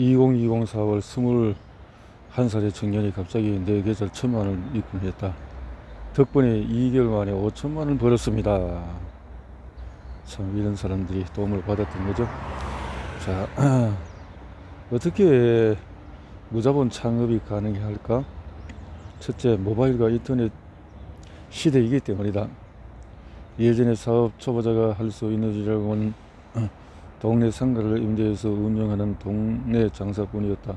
2020 4월 21살의 청년이 갑자기 내 계좌 1,000만원 입금했다. 덕분에 2개월 만에 5천만원 벌었습니다. 참 이런 사람들이 도움을 받았던 거죠. 자, 어떻게 무자본 창업이 가능할까? 첫째, 모바일과 인터넷 시대이기 때문이다. 예전에 사업 초보자가 할 수 있는 일이라고는 동네 상가를 임대해서 운영하는 동네 장사꾼이었다.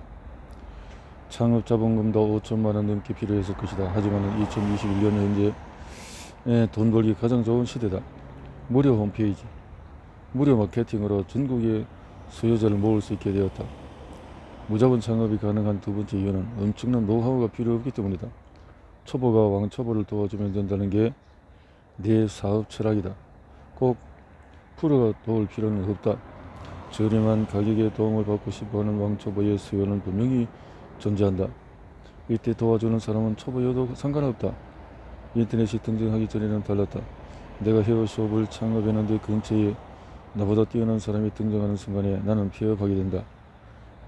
창업 자본금도 5천만원 넘게 필요했을 것이다. 하지만 2021년 현재 돈 벌기 가장 좋은 시대다. 무료 홈페이지, 무료 마케팅으로 전국의 수요자를 모을 수 있게 되었다. 무자본 창업이 가능한 두 번째 이유는 엄청난 노하우가 필요 없기 때문이다. 초보가 왕초보를 도와주면 된다는 게 내 사업 철학이다. 꼭 프로가 도울 필요는 없다. 저렴한 가격에 도움을 받고 싶어하는 왕초보의 수요는 분명히 존재한다. 이때 도와주는 사람은 초보여도 상관없다. 인터넷이 등장하기 전에는 달랐다. 내가 헤어숍을 창업했는데 근처에 나보다 뛰어난 사람이 등장하는 순간에 나는 폐업하게 된다.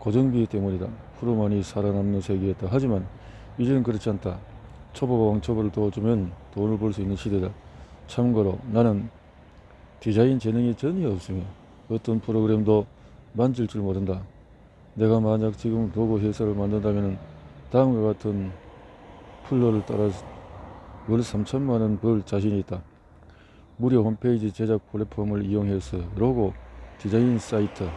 고정비 때문이다. 프로만이 살아남는 세계였다. 하지만 이제는 그렇지 않다. 초보가 왕초보를 도와주면 돈을 벌 수 있는 시대다. 참고로 나는 디자인 재능이 전혀 없으며 어떤 프로그램도 만질 줄 모른다. 내가 만약 지금 로고 회사를 만든다면 다음과 같은 플로를 따라 월 3천만원 벌 자신이 있다. 무료 홈페이지 제작 플랫폼을 이용해서 로고 디자인 사이트를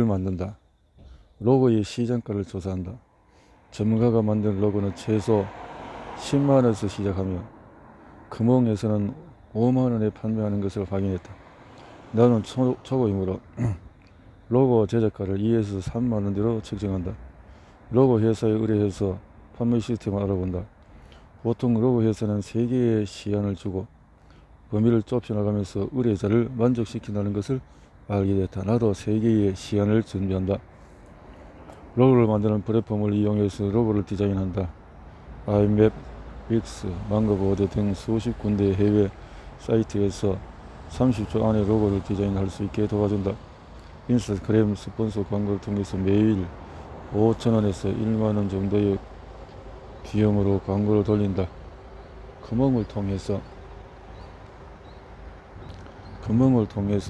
만든다. 로고의 시장가를 조사한다. 전문가가 만든 로고는 최소 10만원에서 시작하며 금홍에서는 5만원에 판매하는 것을 확인했다. 나는 초보이므로 로고 제작가를 2에서 3만원대로 책정한다. 로고 회사에 의뢰해서 판매 시스템을 알아본다. 보통 로고 회사는 3개의 시안을 주고 범위를 좁혀나가면서 의뢰자를 만족시킨다는 것을 알게 됐다. 나도 3개의 시안을 준비한다. 로고를 만드는 플랫폼을 이용해서 로고를 디자인한다. 아이맵, 윅스, 망고보드 등 수십 군데 해외 사이트에서 30초 안에 로고를 디자인할 수 있게 도와준다. 인스타그램 스폰서 광고를 통해서 매일 5천원에서 1만원 정도의 비용으로 광고를 돌린다. 금융을 통해서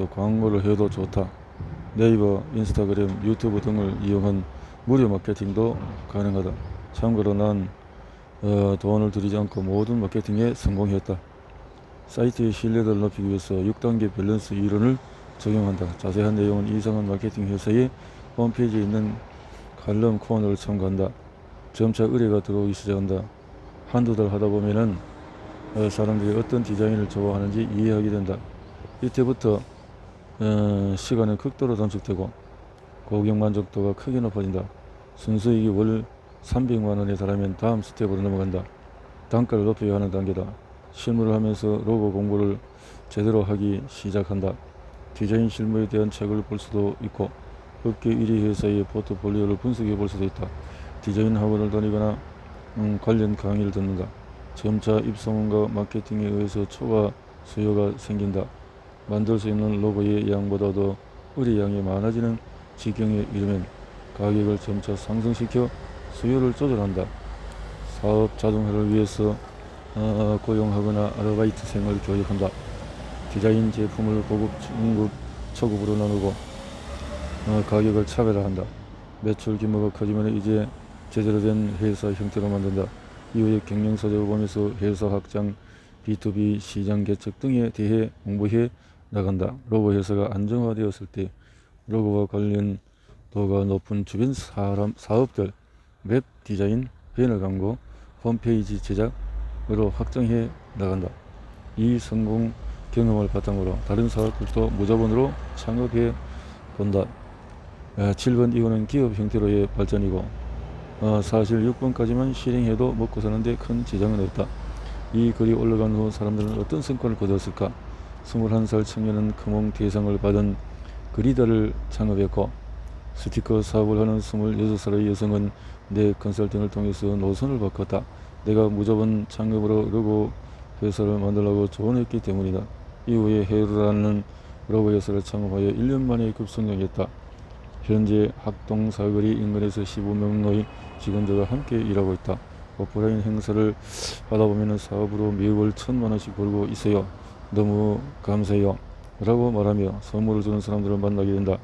광고를 해도 좋다. 네이버, 인스타그램, 유튜브 등을 이용한 무료 마케팅도 가능하다. 참고로 난 돈을 들이지 않고 모든 마케팅에 성공했다. 사이트의 신뢰도를 높이기 위해서 6단계 밸런스 이론을 적용한다. 자세한 내용은 이상한 마케팅 회사의 홈페이지에 있는 칼럼 코너를 참고한다. 점차 의뢰가 들어오기 시작한다. 한두 달 하다 보면은 사람들이 어떤 디자인을 좋아하는지 이해하게 된다. 이때부터 시간은 극도로 단축되고 고객 만족도가 크게 높아진다. 순수익이 월 300만원에 달하면 다음 스텝으로 넘어간다. 단가를 높여야 하는 단계다. 실무를 하면서 로고 공부를 제대로 하기 시작한다. 디자인 실무에 대한 책을 볼 수도 있고 업계 1위 회사의 포트폴리오를 분석해 볼 수도 있다. 디자인 학원을 다니거나 관련 강의를 듣는다. 점차 입소문과 마케팅에 의해서 초과 수요가 생긴다. 만들 수 있는 로고의 양보다도 의뢰량이 많아지는 지경에 이르면 가격을 점차 상승시켜 수요를 조절한다. 사업 자동화를 위해서 고용하거나 아르바이트생을 교육한다. 디자인 제품을 고급, 중급, 초급으로 나누고 가격을 차별화한다. 매출 규모가 커지면 이제 제대로 된 회사 형태로 만든다. 이후에 경영서적을 보면서 회사 확장, B2B 시장 개척 등에 대해 공부해 나간다. 로고 회사가 안정화되었을 때 로고와 관련도가 높은 주변 사업들, 웹 디자인, 배너 광고, 홈페이지 제작으로 확장해 나간다. 이 성공 경험을 바탕으로 다른 사업들도 무자본으로 창업해 본다. 7번 이후는 기업 형태로의 발전이고 사실 6번까지만 실행해도 먹고 사는데 큰 지장은 없다. 이 글이 올라간 후 사람들은 어떤 성과를 거두었을까? 21살 청년은 금홍 대상을 받은 그리더를 창업했고 스티커 사업을 하는 26살의 여성은 내 컨설팅을 통해서 노선을 바꿨다. 내가 무자본 창업으로 로고 회사를 만들려고 조언했기 때문이다. 이후에 헤르라는 블로그에서를 창업하여 1년 만에 급성장했다. 현재 학동 사거리 인근에서 15명의 직원들과 함께 일하고 있다. 오프라인 행사를 하다 보면 사업으로 매월 1,000만원씩 벌고 있어요. 너무 감사해요 라고 말하며 선물을 주는 사람들을 만나게 된다.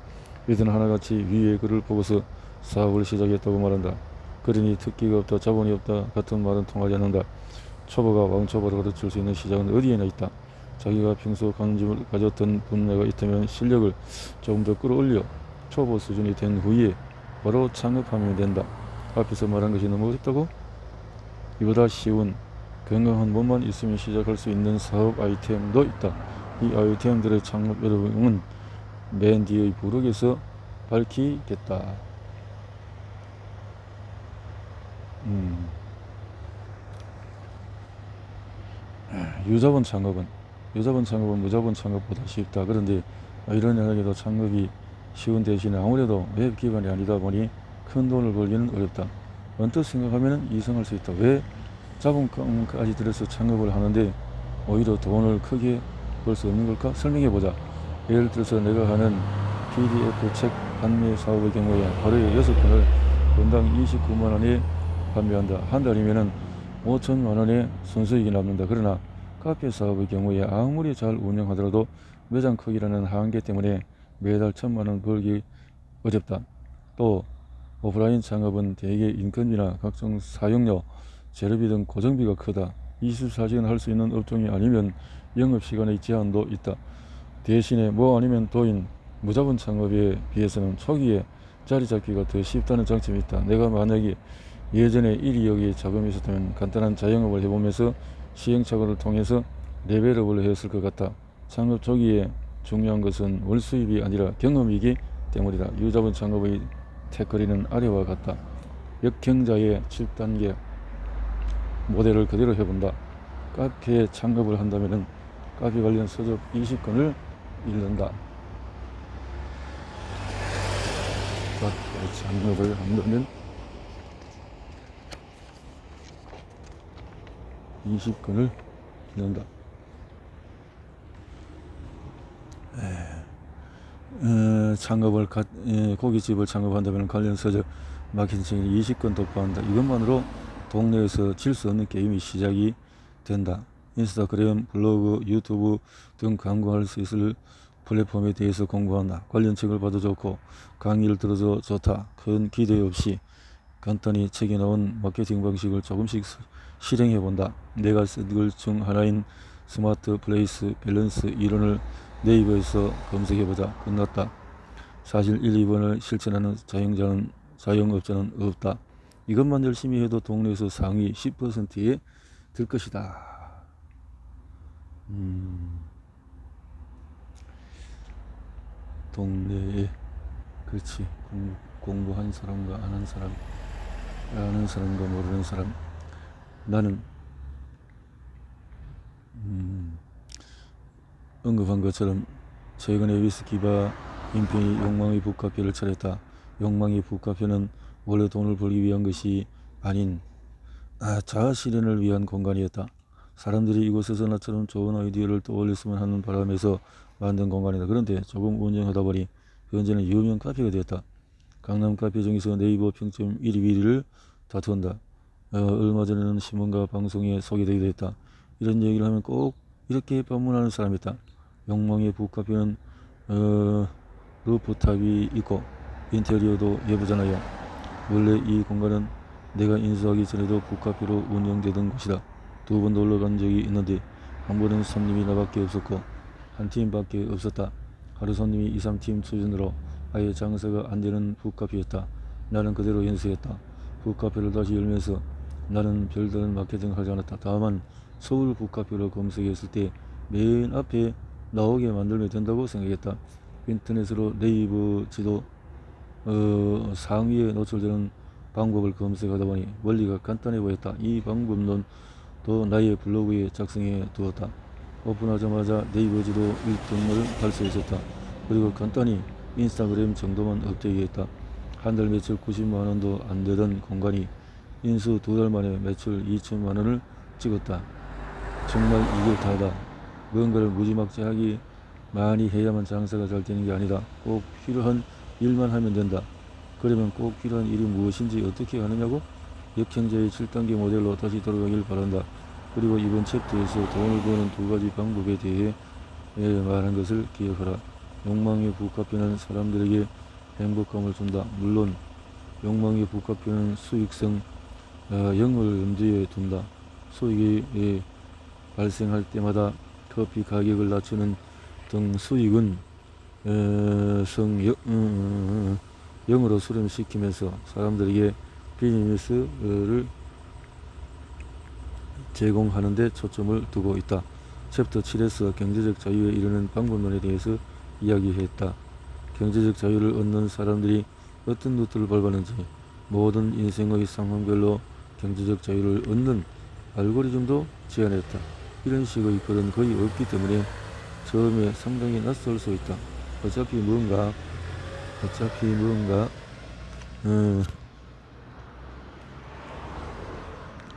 이들은 하나같이 위의 글을 보고서 사업을 시작했다고 말한다. 그러니 특기가 없다, 자본이 없다 같은 말은 통하지 않는다. 초보가 왕초보를 가르칠 수 있는 시작은 어디에나 있다. 자기가 평소 관심을 가졌던 분야가 있다면 실력을 조금 더 끌어올려 초보 수준이 된 후에 바로 창업하면 된다. 앞에서 말한 것이 너무 어렵다고? 이보다 쉬운 건강한 몸만 있으면 시작할 수 있는 사업 아이템도 있다. 이 아이템들의 창업 여러분은 맨 뒤의 부록에서 밝히겠다. 유자본 창업은 무자본 창업보다 쉽다. 그런데 이런 이야기도 창업이 쉬운 대신에 아무래도 웹 기반이 아니다 보니 큰 돈을 벌기는 어렵다. 언뜻 생각하면 이상할 수 있다. 왜 자본까지 들여서 창업을 하는데 오히려 돈을 크게 벌 수 없는 걸까? 설명해 보자. 예를 들어서 내가 하는 PDF 책 판매 사업의 경우에 하루에 6건을 건당 29만원에 판매한다. 한 달이면은 5천만원의 순수익이 남는다. 그러나 카페 사업의 경우에 아무리 잘 운영하더라도 매장 크기라는 한계 때문에 매달 1,000만원 벌기 어렵다. 또 오프라인 창업은 대개 인건비나 각종 사용료, 재료비 등 고정비가 크다. 24시간 할 수 있는 업종이 아니면 영업시간의 제한도 있다. 대신에 뭐 아니면 도인, 무자본 창업에 비해서는 초기에 자리 잡기가 더 쉽다는 장점이 있다. 내가 만약에 예전에 1, 2억의 자금이 있었다면 간단한 자영업을 해보면서 시행착오를 통해서 레벨업을 했을 것 같다. 창업 초기에 중요한 것은 월수입이 아니라 경험이기 때문이다. 유자본 창업의 태거리는 아래와 같다. 역경자의 7단계 모델을 그대로 해본다. 카페 창업을 한다면 카페 관련 서적 20권을 읽는다. 카페 창업을 한다면 20권을 읽는다. 창업을 고깃집을 창업한다면 관련 서적 마케팅을 20권 독파한다. 이것만으로 동네에서 질 수 없는 게임이 시작이 된다. 인스타그램, 블로그, 유튜브 등 광고할 수 있을 플랫폼에 대해서 공부한다. 관련 책을 봐도 좋고 강의를 들어도 좋다. 큰 기대 없이 간단히 책에 나온 마케팅 방식을 조금씩 실행해 본다. 내가 쓴 글 중 하나인 스마트 플레이스 밸런스 이론을 네이버에서 검색해 보자. 끝났다. 사실 1, 2번을 실천하는 자영업자는 없다. 이것만 열심히 해도 동네에서 상위 10%에 들 것이다. 동네에 그렇지. 공부한 사람과 아는 사람, 아는 사람과 모르는 사람. 나는 언급한 것처럼 최근에 위스키바 인fin이 욕망의 북카페를 차렸다. 욕망의 북카페는 원래 돈을 벌기 위한 것이 아닌 자아실현을 위한 공간이었다. 사람들이 이곳에서 나처럼 좋은 아이디어를 떠올렸으면 하는 바람에서 만든 공간이다. 그런데 조금 운영하다 보니 현재는 유명 카페가 되었다. 강남 카페 중에서 네이버 평점 1위, 2위를 다투었다. 얼마 전에는 신문과 방송에 소개되기도 했다. 이런 얘기를 하면 꼭 이렇게 방문하는 사람이 있다. 욕망의 북카페는 루프탑이 있고 인테리어도 예쁘잖아요. 원래 이 공간은 내가 인수하기 전에도 북카페로 운영되던 곳이다. 2번 놀러 간 적이 있는데 한 번은 손님이 나밖에 없었고 한 팀밖에 없었다. 하루 손님이 2, 3팀 수준으로 아예 장사가 안 되는 북카페였다. 나는 그대로 연수했다. 북카페를 다시 열면서 나는 별다른 마케팅을 하지 않았다. 다만 서울 북카페로 검색했을 때 맨 앞에 나오게 만들면 된다고 생각했다. 인터넷으로 네이버 지도 상위에 노출되는 방법을 검색하다 보니 원리가 간단해 보였다. 이 방법론도 나의 블로그에 작성해 두었다. 오픈하자마자 네이버 지도 1등을 달성했었다. 그리고 간단히 인스타그램 정도만 업데이트했다. 한 달 매출 90만원도 안 되던 공간이 인수 2달 만에 매출 2천만원을 찍었다. 정말 이게 다다. 뭔가를 무지막지하게 많이 해야만 장사가 잘 되는 게 아니다. 꼭 필요한 일만 하면 된다. 그러면 꼭 필요한 일이 무엇인지 어떻게 하느냐고? 역행자의 7단계 모델로 다시 돌아가길 바란다. 그리고 이번 챕터에서 돈을 버는 두 가지 방법에 대해 말한 것을 기억하라. 욕망에 부합하는 사람들에게 행복감을 준다. 물론 욕망에 부합하는 수익성 영을 염두에 둔다. 수익이 발생할 때마다 커피 가격을 낮추는 등 수익은 영으로 수렴시키면서 사람들에게 비즈니스를 제공하는 데 초점을 두고 있다. 챕터 7에서 경제적 자유에 이르는 방법론에 대해서 이야기했다. 경제적 자유를 얻는 사람들이 어떤 루트를 밟았는지, 모든 인생의 상황별로 경제적 자유를 얻는 알고리즘도 제안했다. 이런 식의 글은 거의 없기 때문에 처음에 상당히 낯설 수 있다. 어차피 뭔가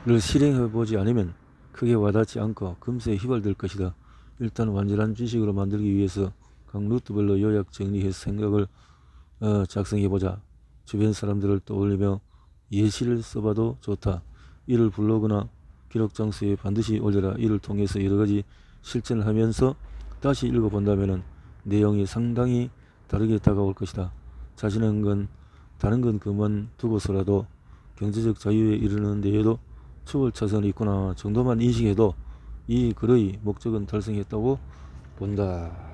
를 실행해보지 않으면 크게 와닿지 않고 금세 휘발될 것이다. 일단 완전한 지식으로 만들기 위해서 각 루트별로 요약 정리해서 생각을 작성해보자. 주변 사람들을 떠올리며 예시를 써봐도 좋다. 이를 블로그나 기록 장소에 반드시 올려라. 이를 통해서 여러가지 실천을 하면서 다시 읽어본다면 내용이 상당히 다르게 다가올 것이다. 자신은 건 다른 건 그만두고서라도 경제적 자유에 이르는 데에도 추월 차선이 있구나 정도만 인식해도 이 글의 목적은 달성했다고 본다.